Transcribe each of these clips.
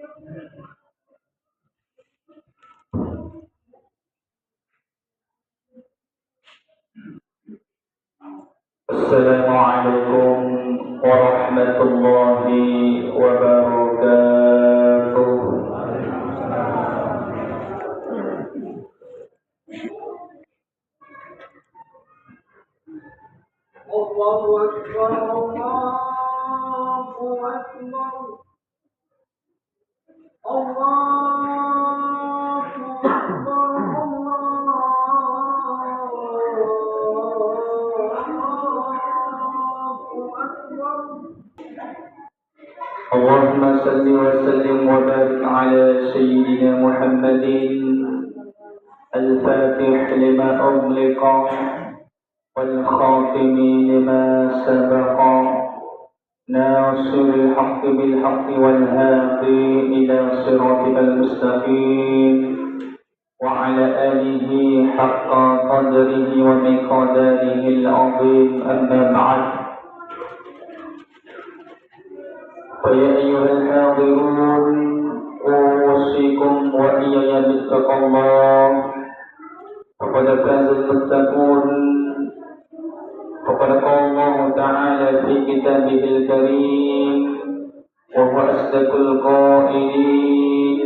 Assalamualaikum warahmatullahi wabarakatuh. Allahu Akbar, Allahu Akbar, Allahu Akbar, Allahumma salli wa sallim wa barik ala sayyidina Muhammadin al-fatih lima ughliqa wal khatimi lima sabaqa nasiril haqqi bil haqqi wal hadi ila siratal mustaqim wa ala alihi haqqa qadrihi wa miqdarihi al-azim amma ba'd. فيا أيها الحاضرون أوصيكم وإياي بتقوى الله فقد فاز المتقون. فقد قال الله تعالى في كتابه الكريم وهو أصدق القائلين: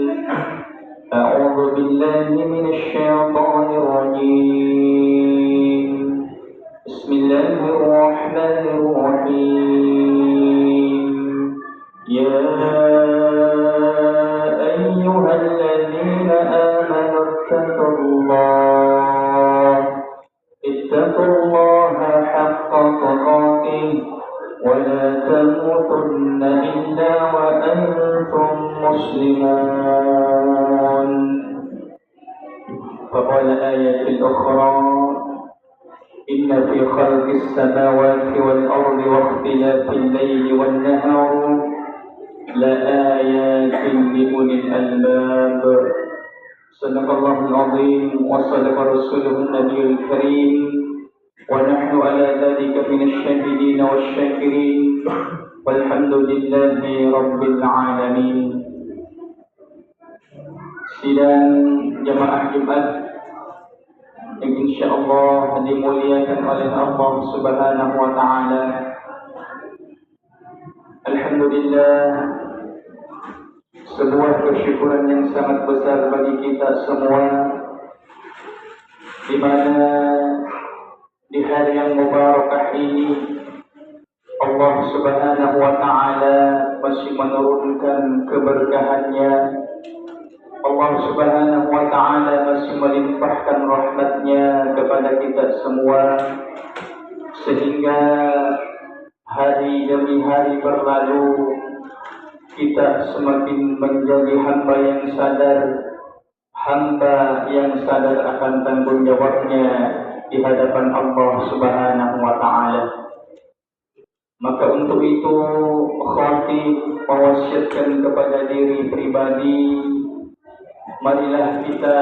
أعوذ بالله من الشيطان الرجيم بسم الله الرحمن الرحيم يا أيها الذين آمنوا اتقوا الله حق تقاته ولا تموتن إلا وأنتم مسلمون. فقال آية أخرى: إن في خلق السماوات والأرض واختلاف الليل والنهار لآيات لأولي الألباب. صدق الله العظيم وصدق رسوله النبي الكريم ونحن على ذلك من الشاهدين والشاكرين والحمد لله رب العالمين. Sidang jamaah Jumat yang insyaallah dimuliakan oleh Allah Subhanahu wa taala. Alhamdulillah, sebuah kesyukuran yang sangat besar bagi kita semua, di mana di hari yang mubarakah ini Allah Subhanahu wa taala masih menurunkan keberkahannya. Allah Subhanahu wa taala masih melimpahkan rahmatnya kepada kita semua, sehingga hari demi hari berlalu kita semakin menjadi hamba yang sadar akan tanggung jawabnya di hadapan Allah Subhanahu wa taala. Maka untuk itu khatib mewasiatkan kepada diri pribadi, marilah kita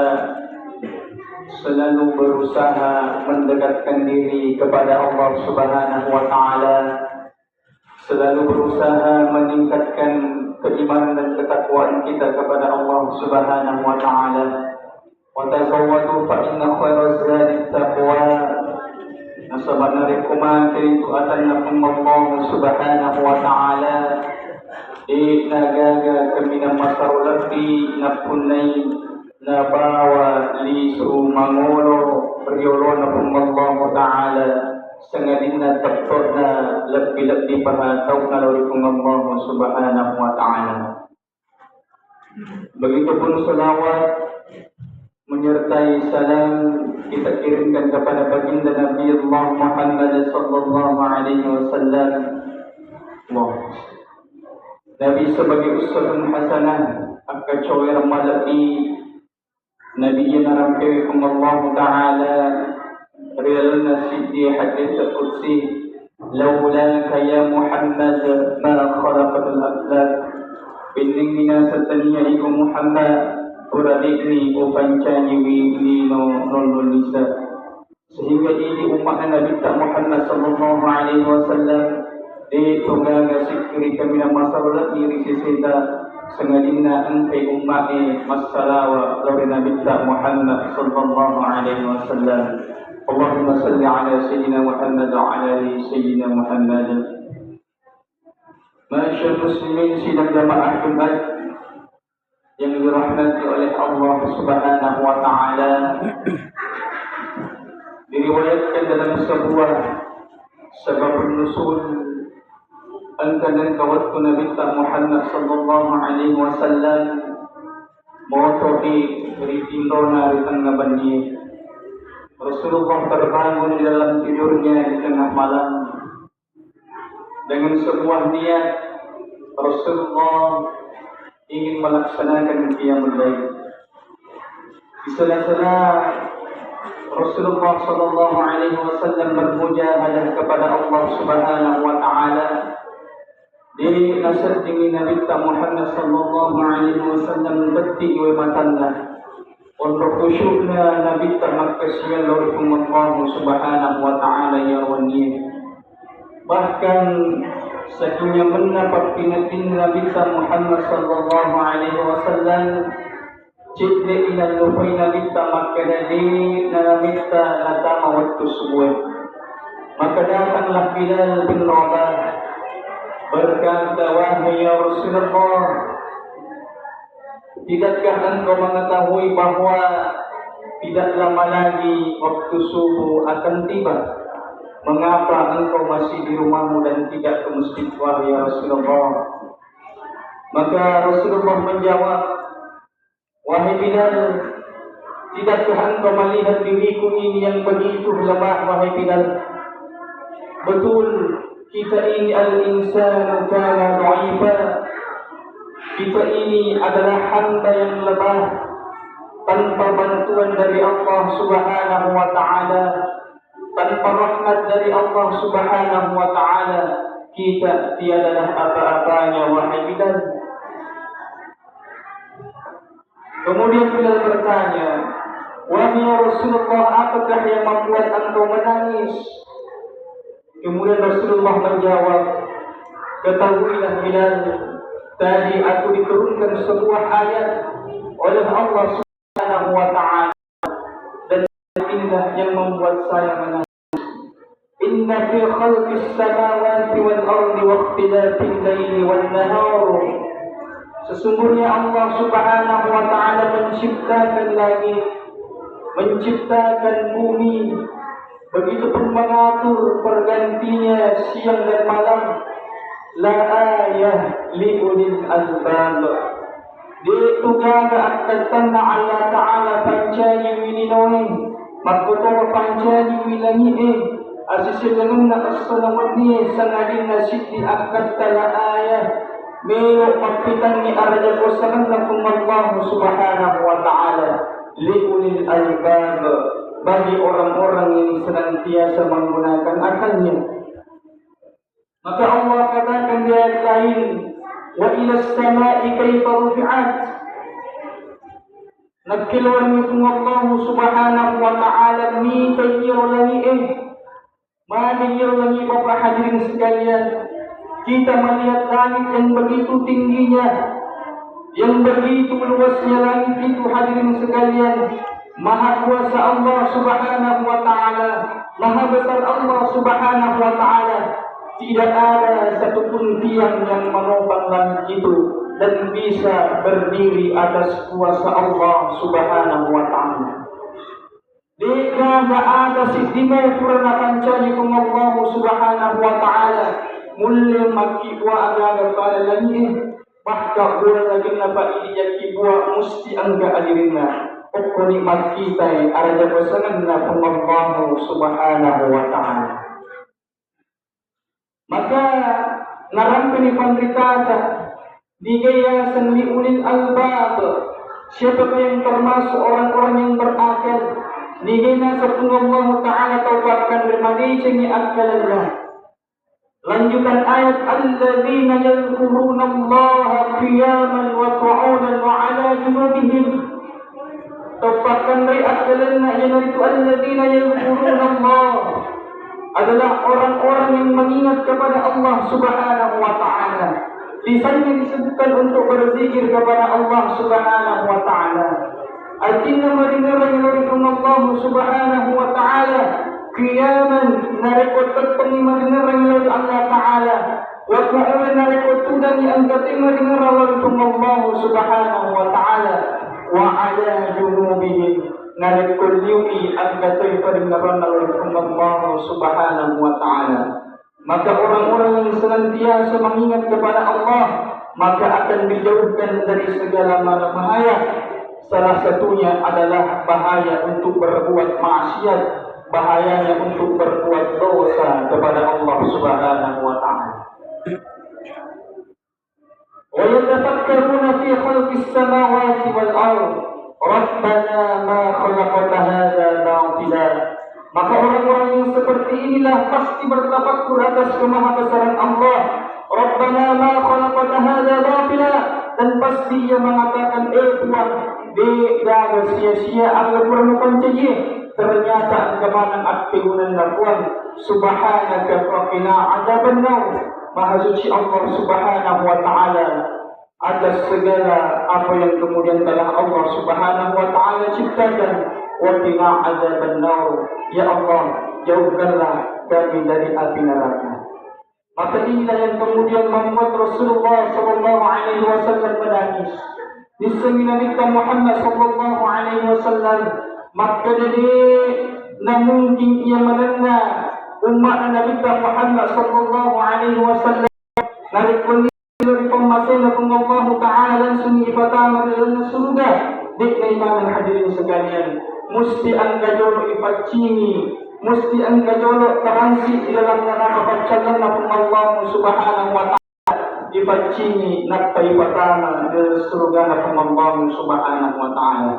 selalu berusaha mendekatkan diri kepada Allah Subhanahu wa taala, selalu berusaha meningkatkan keimanan dan ketakwaan kita kepada Allah Subhanahu wa taala. Wa tazawwadu fa inna khairaz zadi taqwa. Nasabanari kumakin itu atannakum Allah Subhanahu wa taala. Di nagaga kami na masarulati na punay na bawa li sumangulo priolo na Allah taala sangadin na taktor na lebih-lebih pahataw na lori Allah Subhanahu wa taala. Begitupun salawat menyertai salam kita kirimkan kepada baginda Nabi Allah Muhammad sallallahu alaihi wasallam. Nabi sebagai uswatun hasanah akan cawir malaki Nabi yang naramkewi Allah Ta'ala realna siddi hadith al-Qudsi laulaka ya Muhammad ma khalaqatul akhlaq bining minasataniya iku Muhammad uradikni upancani wili no nisa. Sehingga ini umat Nabi Muhammad sallallahu alaihi wasallam di tunggaga sikri kami na masalah diri sisita sengadina engkai ummati massalawa dari Nabi Muhammad sallallahu alaihi wasallam. Allahumma salli ala sayyidina Muhammad wa ala ali sayyidina Muhammad. Masyaallah muslimin sidang jamaah Jumat yang dirahmati oleh Allah Subhanahu wa taala. Diriwayatkan dalam sebuah sebab nusul angkatan kawatku Nabi Muhammad sallallahu alaihi wasallam motoki beritindo di tengah banjir. Rasulullah terbangun di dalam tidurnya di tengah malam dengan sebuah niat. Rasulullah ingin melaksanakan qiyamul lail. Di sela-sela Rasulullah sallallahu alaihi wasallam bermujahadah kepada Allah Subhanahu wa taala, di nasab dengan Nabi Muhammad sallallahu alaihi wasallam betti wa matanna untuk khusyuknya Nabi termakasih oleh Allah Subhanahu wa taala ya wani. Bahkan sakinya mendapat pinatin Nabi Muhammad sallallahu alaihi wasallam jidli ila lufai Nabi makadadi Nabi natama waktu subuh. Maka datanglah Bilal bin Rabah berkata, wahai ya Rasulullah, tidakkah engkau mengetahui bahawa tidak lama lagi waktu subuh akan tiba? Mengapa engkau masih di rumahmu dan tidak ke masjid, wahai ya Rasulullah? Maka Rasulullah menjawab, wahai Bilal, tidakkah engkau melihat diriku ini yang begitu lemah, wahai Bilal? Betul, kita ini al-insanu kana dha'ifa. Kita ini adalah hamba yang lemah. Tanpa bantuan dari Allah Subhanahu wa taala, tanpa rahmat dari Allah Subhanahu wa taala, kita tiadalah apa-apanya, wahai Bilal. Kemudian Bilal bertanya, wahai Rasulullah, apakah yang membuat engkau menangis? Kemudian Rasulullah menjawab, ketahuilah Bilal, tadi aku diturunkan sebuah ayat oleh Allah Subhanahu wa taala dan inilah yang membuat saya menangis. Inna fi khalqis samawati wal ardi wa ikhtilafil laili wan nahar. Sesungguhnya Allah Subhanahu wa taala menciptakan langit, menciptakan bumi, begitu pun mengatur pergantinya siang dan malam. La ayah li ulil albab. Ditugaga akan tanna Allah Ta'ala pancani wininoi makoto pancani wilangi asisilangan na kasalaman niya sangadin na siti akan tala ayah mayroong magpitan ni arada ko sa kanya kung Allah Subhanahu wa Ta'ala li ulil albab, bagi orang-orang yang senantiasa menggunakan akalnya. Maka Allah katakan di ayat lain, wa ila samai kaifa rufi'at. Nagkiluan niyo Allah Subhanahu wa taala ni tayyir langit. Maniyir langit Bapak hadirin sekalian, kita melihat langit yang begitu tingginya, yang begitu luasnya langit itu hadirin sekalian. Maha kuasa Allah Subhanahu wa taala, maha besar Allah Subhanahu wa taala. Tidak ada satupun tiang yang menopang langit itu dan bisa berdiri atas kuasa Allah Subhanahu wa taala. Dika ada sistema purana pancani kung Allah Subhanahu wa taala mulia makibwa aga pada langit. Bahkan bulan lagi napa ini yakibwa musti angga alirina. Pokoni makita arada pasangan na kung Allah Subhanahu wa taala. Maka narampi ni pandrikata di gayasan li ulil albab. Siapa yang termasuk orang-orang yang berakal? Di gayasan Allah Ta'ala taubatkan bermadai ni akalallah. Lanjutan ayat alladzina yadhkuruna Allah qiyaman wa qu'udan wa 'ala junubihim. Taubatkan dari akalallah yang itu alladzina yadhkuruna Allah. Adalah orang-orang yang mengingat kepada Allah Subhanahu wa taala Lisannya disebutkan untuk berzikir kepada Allah Subhanahu wa taala. Artinya mendengar Allah Subhanahu wa taala qiyaman narikot mendengar Allah taala wa qa'udan narikot tudan angkat mendengar Allah Subhanahu wa taala wa ala junubihim narikot liwi angkat mendengar Allah Subhanahu wa taala. Maka orang-orang yang senantiasa mengingat kepada Allah, maka akan dijauhkan dari segala macam bahaya. Salah satunya adalah bahaya untuk berbuat maksiat, bahayanya untuk berbuat dosa kepada Allah Subhanahu wa taala. Wa yatafakkaruna fi khalqis samawati wal ardh. Rabbana ma khalaqta hadza batila. Maka orang-orang yang seperti inilah pasti bertafakkur atas kemahabesaran Allah. Rabbana ma khalaqta hadza batila, dan pasti ia mengatakan, Tuhan, gagal sia-sia agar menemukan ceje. Ternyata kemana aktibunan lakuan. Subhanaka faqina adzabannar. Maha suci Allah Subhanahu wa taala atas segala apa yang kemudian telah Allah Subhanahu wa taala ciptakan. Wa qina adzabannar. Ya Allah, jauhkanlah kami dari api neraka. Maka inilah yang kemudian membuat Rasulullah sallallahu alaihi wasallam menangis. Disebutkan Nabi Muhammad sallallahu alaihi wasallam, maka jadi mungkin ia mendengar umat Nabi Muhammad sallallahu alaihi wasallam dari pemasalah Allah taala langsung pertama dalam surga. Diknaiman hadirin sekalian, mesti anda jolo ifacini, mesti anda jolo taransi di dalam neraka pacalan Allah Subhanahu wa taala. Ifacini nakpai pertama dari surga Allah Subhanahu wa taala.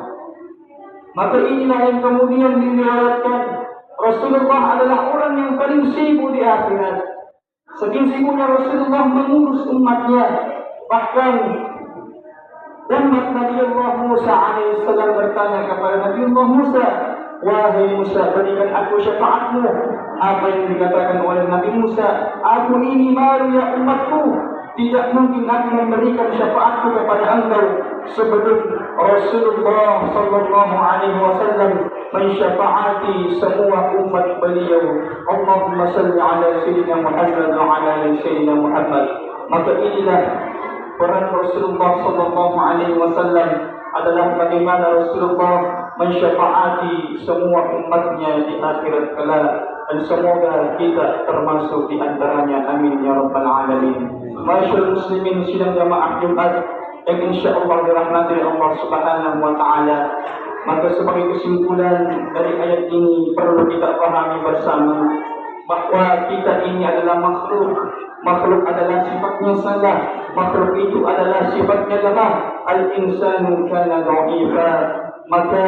Maka inilah yang kemudian diriwayatkan Rasulullah adalah orang yang paling sibuk di akhirat. Saking sibuknya Rasulullah mengurus umatnya. Bahkan umat Nabi Allah Musa alaihissalam bertanya kepada Nabi Allah Musa, wahai Musa, berikan aku syafaatmu. Apa yang dikatakan oleh Nabi Musa, aku ini baru ya umatku, tidak mungkin aku memberikan syafaatku kepada engkau sebelum Rasulullah sallallahu alaihi wasallam mensyafaati semua umat beliau. Allahumma salli ala sayyidina Muhammad wa ala ali sayyidina Muhammad. Maka inilah peran Rasulullah sallallahu alaihi wasallam adalah bagaimana Rasulullah mensyafaati semua umatnya di akhirat kelak, dan semoga kita termasuk di antaranya. Amin ya rabbal alamin. Masyaallah muslimin sidang jamaah Jumat yang insyaallah dirahmati Allah Subhanahu wa taala. Maka sebagai kesimpulan dari ayat ini perlu kita pahami bersama bahwa kita ini adalah makhluk. Makhluk adalah sifatnya salah. Makhluk itu adalah sifatnya lemah. Al-insanu kana dha'ifa. Maka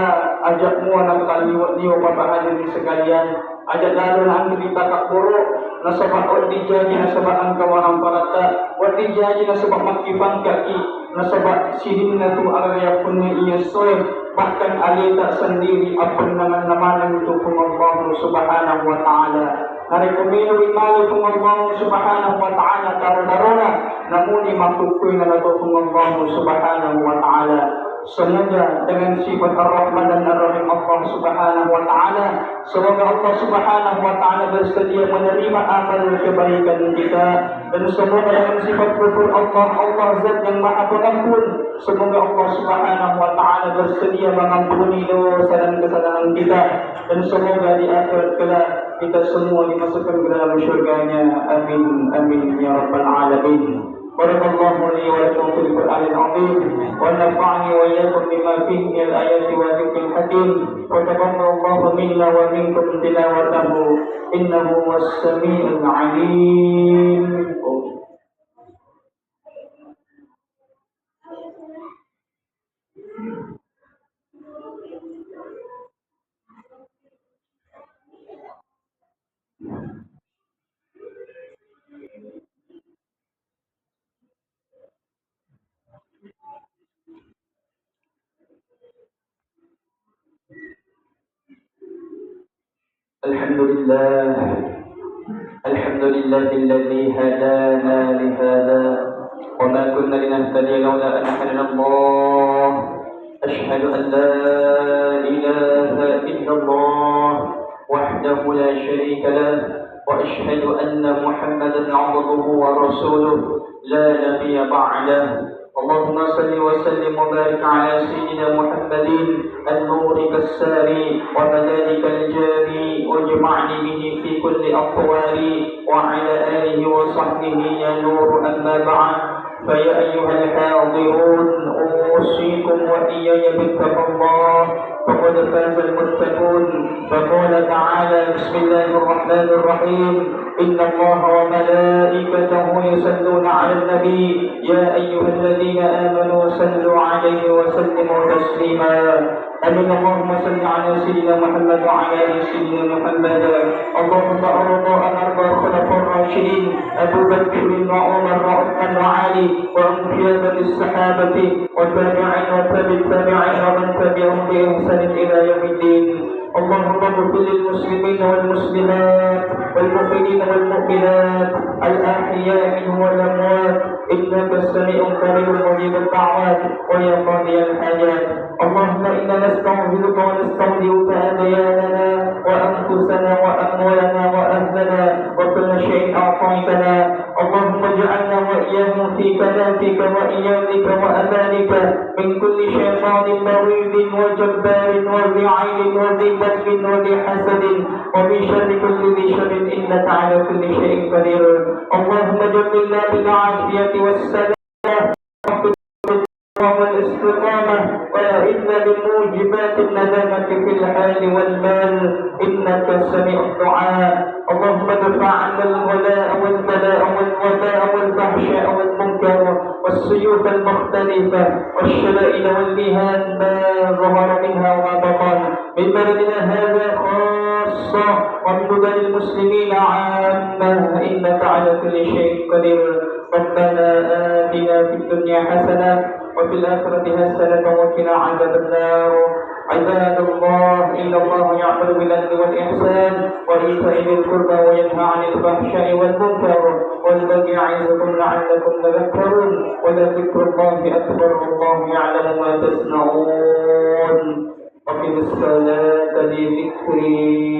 ajak muana kaliwat-liwa bapak hadirin sekalian, ajak lalu ang kita takburo nasabak ordijaji nasabak ang kawarang parata ordijaji nasabak makibang kaki nasabak sihin na tu agaya punnya iya soy. Bahkan alita sendiri apa naman itu Allah Subhanahu wa taala. Narekomendo imali Allah Subhanahu wa taala darona namun imakukuy na nato Allah Subhanahu wa taala. Semoga dengan sifat Ar-Rahman dan Ar-Rahim Allah Subhanahu wa taala, semoga Allah Subhanahu wa taala bersedia menerima amal kebaikan kita, dan semoga dengan sifat kufur Allah Zat yang Maha Pengampun, semoga Allah Subhanahu wa taala bersedia mengampuni dosa dan kesalahan kita, dan semoga di akhirat kelak kita semua dimasukkan ke dalam syurganya. Amin amin ya rabbal alamin. Barakallahu li wa lakum fil Qur'anil 'azim wa nafa'ani wa iyyakum bima fihi min al-ayati wa dhikril hakim. Wa taqabbalallahu minna wa minkum tilawatahu innahu was-sami'ul 'alim. الحمد لله الذي هدانا لهذا وما كنا لنهتدي لولا أن هدانا الله أشهد أن لا إله إلا الله وحده لا شريك له وأشهد أن محمدا عبده ورسوله لا نبي بعده اللهم صل وسلم وبارك على سيدنا محمد النور كالساري وملائك الجاري واجمعني به في كل أقوالي وعلى آله وصحبه يا نور أما بعد فيا أيها الحاضرون أوصيكم وإياي بتقوى الله فقد فاز المتقون فقال تعالى بسم الله الرحمن الرحيم إن الله وملائكته يصلون على النبي يا أيها الذين آمنوا صلوا عليه وسلموا تسليما أمين اللهم صل على سيدنا محمد وعلى آل سيدنا محمد اللهم أرضى عن أربع الخلفاء الراشدين أبو بكر وعمر وعثمان وعلي وعن قيادة الصحابة وتابعين وتابع التابعين ومن تبعهم بإحسان إلى يوم الدين اللهم اغفر للمسلمين والمسلمات والمؤمنين والمؤمنات الأحياء منهم والأموات إنك سميع قريب مجيب الدعوات ويا قاضي الحاجات اللهم إنا نستغفرك ونستودعك أدياننا وأنفسنا وأموالنا وأهلنا وكل شيء أعطيتنا اللهم اجعلنا وإياهم في كنافك وإيامك وأمانك من كل شيطان مريض وجبار وذي عين وذي بذل وذي حسد ومن شر كل ذي شر إنك على كل شيء قدير اللهم جملنا بالعافية والسلام والاستقامة وإن بموجبات الندامة في الحال والمال إنك سميع الدعاء اللهم ادفع عنا الغلاء والبلاء والوباء والفحشاء والمنكر والسيوف المختلفة والشدائد والمهان ما ظهر منها وما بطن من بلدنا هذا خاصة ومن بلد المسلمين عامة إنك على كل شيء قدير ربنا آتنا في الدنيا حسنة وفي الآخرة حسنة وقنا عذاب النار عباد الله إن الله يأمر بالعدل والإحسان وإيتاء ذي القربى وينهى عن الفحشاء والمنكر والبغي يعظكم لعلكم تذكرون ولذكر الله أكبر والله يعلم ما تصنعون أقم الصلاة لذكري